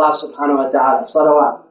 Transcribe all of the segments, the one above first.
Allah subhanahu wa ta'ala. Salawat.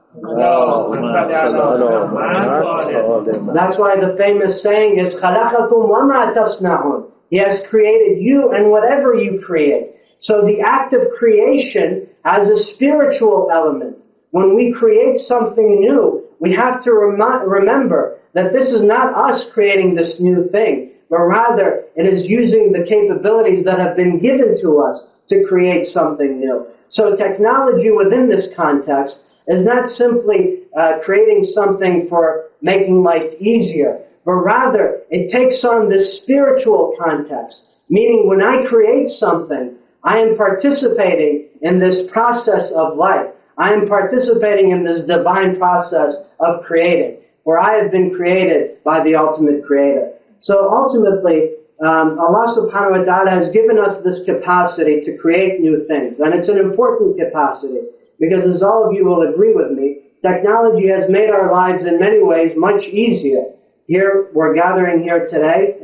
That's why the famous saying is, خَلَقَكُمْ وَمَا تَصْنَعُونَ. He has created you and whatever you create. So the act of creation has a spiritual element. When we create something new, we have to remember that this is not us creating this new thing, but rather it is using the capabilities that have been given to us to create something new. So technology within this context is not simply creating something for making life easier, but rather it takes on this spiritual context, meaning when I create something, I am participating in this process of life. I am participating in this divine process of creating, where I have been created by the ultimate creator. So ultimately, Allah subhanahu wa ta'ala has given us this capacity to create new things. And it's an important capacity, because as all of you will agree with me, technology has made our lives in many ways much easier. Here, we're gathering here today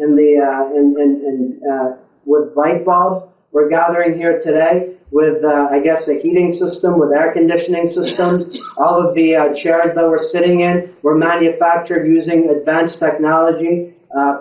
with light bulbs. We're gathering here today with, I guess, a heating system, with air conditioning systems. All of the chairs that we're sitting in were manufactured using advanced technology,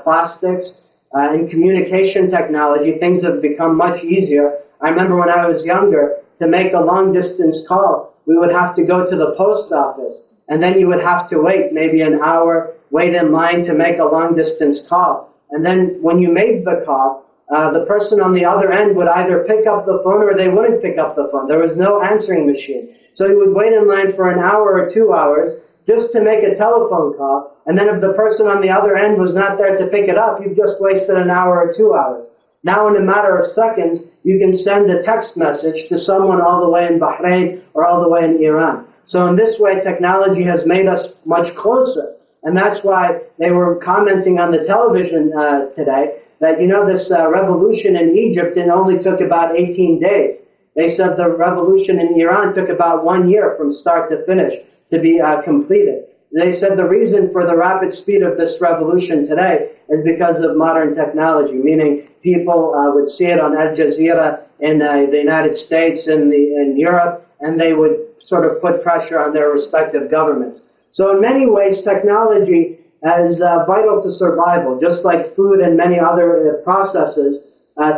plastics. In communication technology, things have become much easier. I remember when I was younger, to make a long-distance call, we would have to go to the post office, and then you would have to wait maybe an hour, wait in line to make a long-distance call. And then when you made the call, the person on the other end would either pick up the phone or they wouldn't pick up the phone. There was no answering machine. So you would wait in line for an hour or 2 hours just to make a telephone call, and then if the person on the other end was not there to pick it up, you've just wasted an hour or 2 hours. Now in a matter of seconds, you can send a text message to someone all the way in Bahrain or all the way in Iran. So in this way, technology has made us much closer. And that's why they were commenting on the television today that, you know, this revolution in Egypt, it only took about 18 days. They said the revolution in Iran took about 1 year from start to finish to be completed. They said the reason for the rapid speed of this revolution today is because of modern technology, meaning people would see it on Al Jazeera in the United States and in Europe, and they would sort of put pressure on their respective governments. So in many ways, technology is vital to survival. Just like food and many other processes,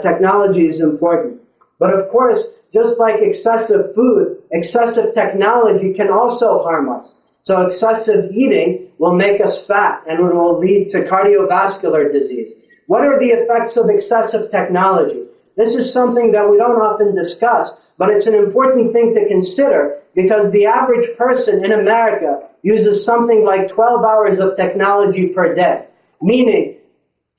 technology is important. But of course, just like excessive food, excessive technology can also harm us. So excessive eating will make us fat and it will lead to cardiovascular disease. What are the effects of excessive technology? This is something that we don't often discuss, but it's an important thing to consider because the average person in America uses something like 12 hours of technology per day, meaning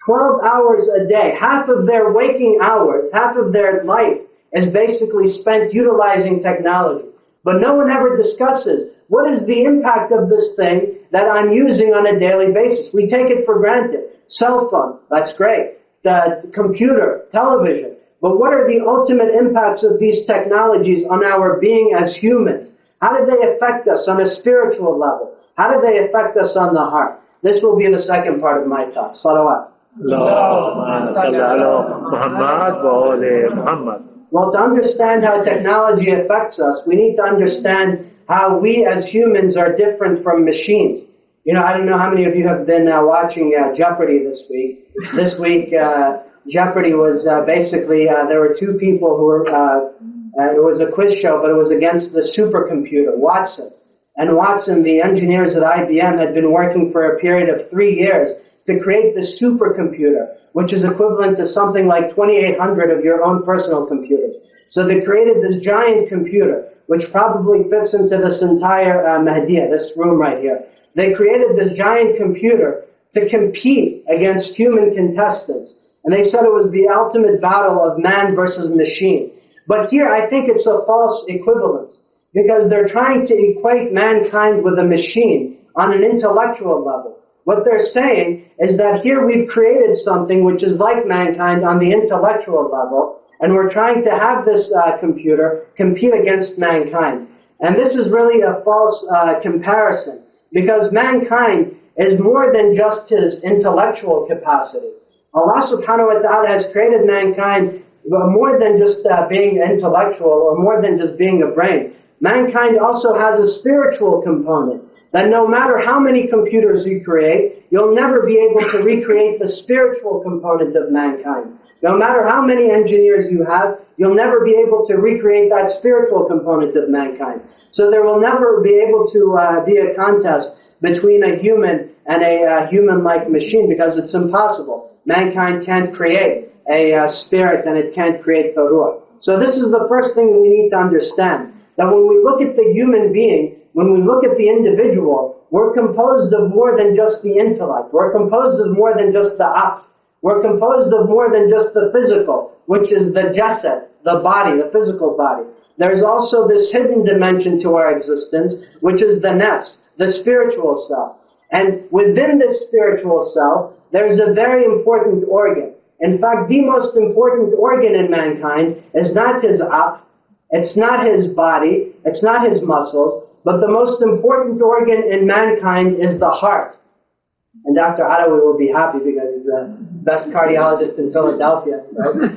12 hours a day. Half of their waking hours, half of their life is basically spent utilizing technology. But no one ever discusses what is the impact of this thing that I'm using on a daily basis. We take it for granted. Cell phone, that's great. The computer, television. But what are the ultimate impacts of these technologies on our being as humans? How do they affect us on a spiritual level? How do they affect us on the heart? This will be the second part of my talk. Salawat. Well, to understand how technology affects us, we need to understand how we as humans are different from machines. You know, I don't know how many of you have been watching Jeopardy this week. This week, Jeopardy was basically, there were two people who were, it was a quiz show, but it was against the supercomputer, Watson. And Watson, the engineers at IBM, had been working for a period of 3 years to create the supercomputer, which is equivalent to something like 2,800 of your own personal computers. So they created this giant computer, which probably fits into this entire Mahdieh, this room right here. They created this giant computer to compete against human contestants. And they said it was the ultimate battle of man versus machine. But here I think it's a false equivalence, because they're trying to equate mankind with a machine on an intellectual level. What they're saying is that here we've created something which is like mankind on the intellectual level, and we're trying to have this computer compete against mankind. And this is really a false comparison, because mankind is more than just his intellectual capacity. Allah subhanahu wa ta'ala has created mankind more than just being intellectual or more than just being a brain. mankind also has a spiritual component. That no matter how many computers you create, you'll never be able to recreate the spiritual component of mankind. No matter how many engineers you have, you'll never be able to recreate that spiritual component of mankind. So there will never be able to be a contest between a human and a human-like machine, because it's impossible. Mankind can't create a spirit, and it can't create the ruh. So this is the first thing we need to understand. That when we look at the human being, when we look at the individual, we're composed of more than just the intellect. We're composed of more than just the aql. We're composed of more than just the physical, which is the jasad, the body, the physical body. There's also this hidden dimension to our existence, which is the nafs, the spiritual self. And within this spiritual self, there's a very important organ. In fact, the most important organ in mankind is not his aql, it's not his body, it's not his muscles, but the most important organ in mankind is the heart. And Dr. Alawi will be happy because he's the best cardiologist in Philadelphia, right?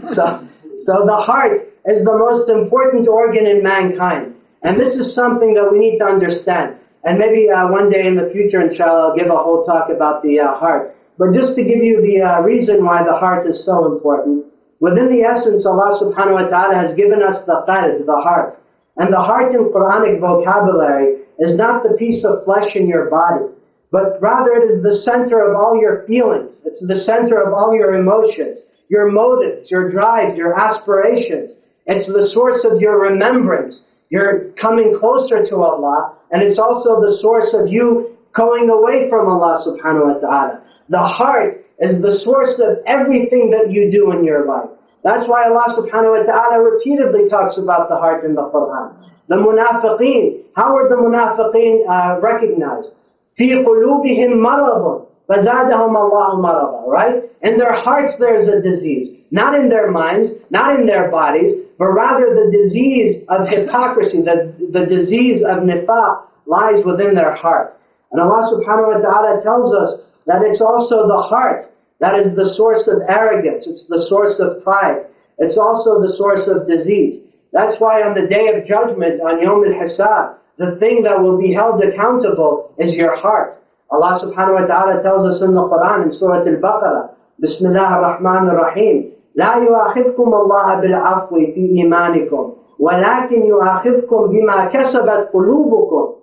So the heart is the most important organ in mankind. And this is something that we need to understand. And maybe one day in the future, inshallah, I'll give a whole talk about the heart. But just to give you the reason why the heart is so important, within the essence, Allah subhanahu wa ta'ala has given us the qalb, the heart. And the heart in Quranic vocabulary is not the piece of flesh in your body, but rather it is the center of all your feelings. It's the center of all your emotions, your motives, your drives, your aspirations. It's the source of your remembrance. You're coming closer to Allah, and it's also the source of you going away from Allah subhanahu wa ta'ala. The heart is the source of everything that you do in your life. That's why Allah subhanahu wa ta'ala repeatedly talks about the heart in the Quran. The munafiqeen, how are the munafiqeen recognized? فِي قُلُوبِهِمْ مَرَضٌ فَزَادَهُمْ اللَّهُ مَرَضًا. Right? In their hearts there's a disease. Not in their minds, not in their bodies, but rather the disease of hypocrisy, the disease of nifaq lies within their heart. And Allah subhanahu wa ta'ala tells us that it's also the heart that is the source of arrogance. It's the source of pride. It's also the source of disease. That's why on the day of judgment, on Yawm al-Hisab, the thing that will be held accountable is your heart. Allah subhanahu wa ta'ala tells us in the Quran, in Surah Al-Baqarah, Bismillah ar-Rahman ar-Rahim, لا يؤاخذكم الله بالعفو في إيمانكم ولكن يؤاخذكم بما كسبت قلوبكم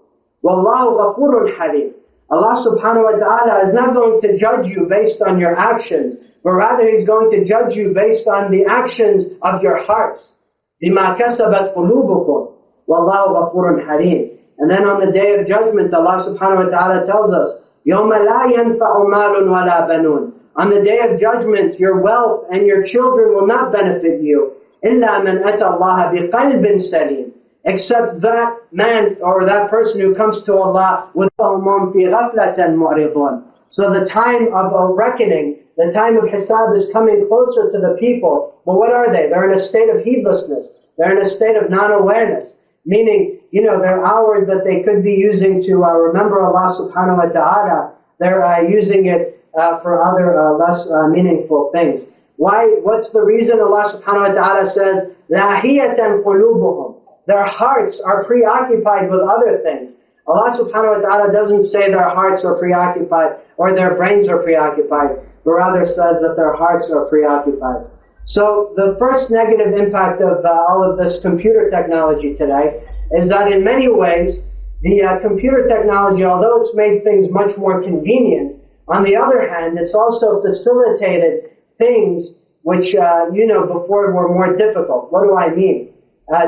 والله غفور حليم. Allah subhanahu wa ta'ala is not going to judge you based on your actions, but rather He's going to judge you based on the actions of your hearts. بِمَا كَسَبَتْ قُلُوبُكُمْ وَاللَّهُ غَفُورٌ حَلِيمٌ. And then on the day of judgment, Allah subhanahu wa ta'ala tells us, يَوْمَ لَا يَنْفَعُ مَالٌ وَلَا بَنُونَ. On the day of judgment, your wealth and your children will not benefit you. إِلَّا مَنْ أَتَى اللَّهَ بِقَلْبٍ سَلِيمٍ. Except that man or that person who comes to Allah with فَهُمْ فِي غَفْلَةً مُعْرِضُونَ. So the time of a reckoning, the time of hisab is coming closer to the people. But what are they? They're in a state of heedlessness. They're in a state of non-awareness. Meaning, their hours that they could be using to remember Allah subhanahu wa ta'ala, they're using it for other less meaningful things. Why? What's the reason Allah subhanahu wa ta'ala says, لَاهِيَةً قُلُوبُهُمْ? Their hearts are preoccupied with other things. Allah subhanahu wa ta'ala doesn't say their hearts are preoccupied or their brains are preoccupied, but rather says that their hearts are preoccupied. So the first negative impact of all of this computer technology today is that in many ways, the computer technology, although it's made things much more convenient, on the other hand, it's also facilitated things which, before were more difficult. What do I mean?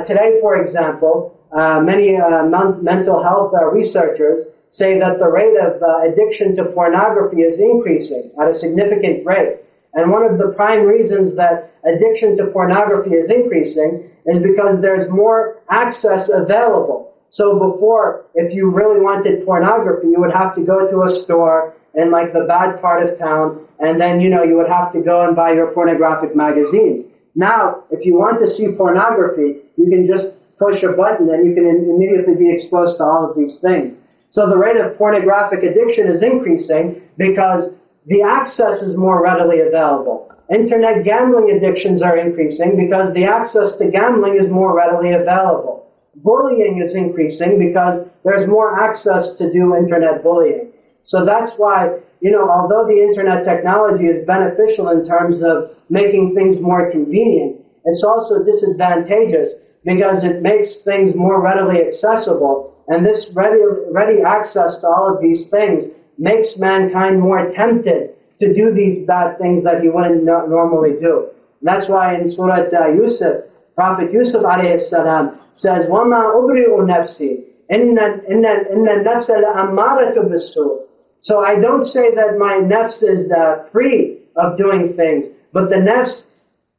Today, for example, many mental health researchers say that the rate of addiction to pornography is increasing at a significant rate. And one of the prime reasons that addiction to pornography is increasing is because there's more access available. So before, if you really wanted pornography, you would have to go to a store in like the bad part of town, and then, you would have to go and buy your pornographic magazines. Now, if you want to see pornography, you can just push a button and you can immediately be exposed to all of these things. So the rate of pornographic addiction is increasing because the access is more readily available. Internet gambling addictions are increasing because the access to gambling is more readily available. bullying is increasing because there's more access to do internet bullying. So that's why, although the internet technology is beneficial in terms of making things more convenient, it's also disadvantageous because it makes things more readily accessible. And this ready access to all of these things makes mankind more tempted to do these bad things that he wouldn't normally do. And that's why in Surah Yusuf, Prophet Yusuf alayhi salam says, وَمَا أُبْرِئُ نَفْسِي إِنَّ النَّفْسَ لَأَمَّارَةٌ بِالسُّوءِ. So I don't say that my nafs is free of doing things, but the nafs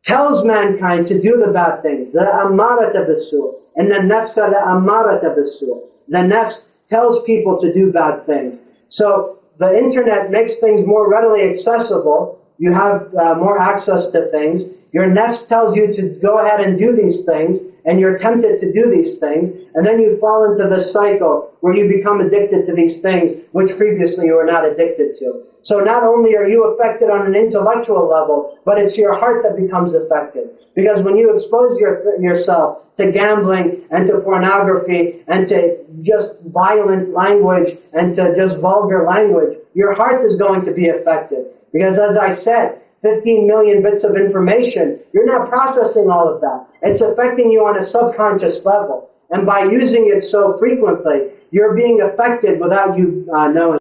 tells mankind to do the bad things. لَأَمَّارَةٌ بِالسُّوءِ إِنَّ النَّفْسَ لَأَمَّارَةٌ بِالسُّوءِ. The nafs tells people to do bad things. So the internet makes things more readily accessible. You have more access to things. Your nafs tells you to go ahead and do these things, and you're tempted to do these things, and then you fall into this cycle where you become addicted to these things which previously you were not addicted to. So not only are you affected on an intellectual level, but it's your heart that becomes affected. Because when you expose yourself to gambling and to pornography and to just violent language and to just vulgar language, your heart is going to be affected. Because as I said, 15 million bits of information, you're not processing all of that. It's affecting you on a subconscious level. And by using it so frequently, you're being affected without you knowing.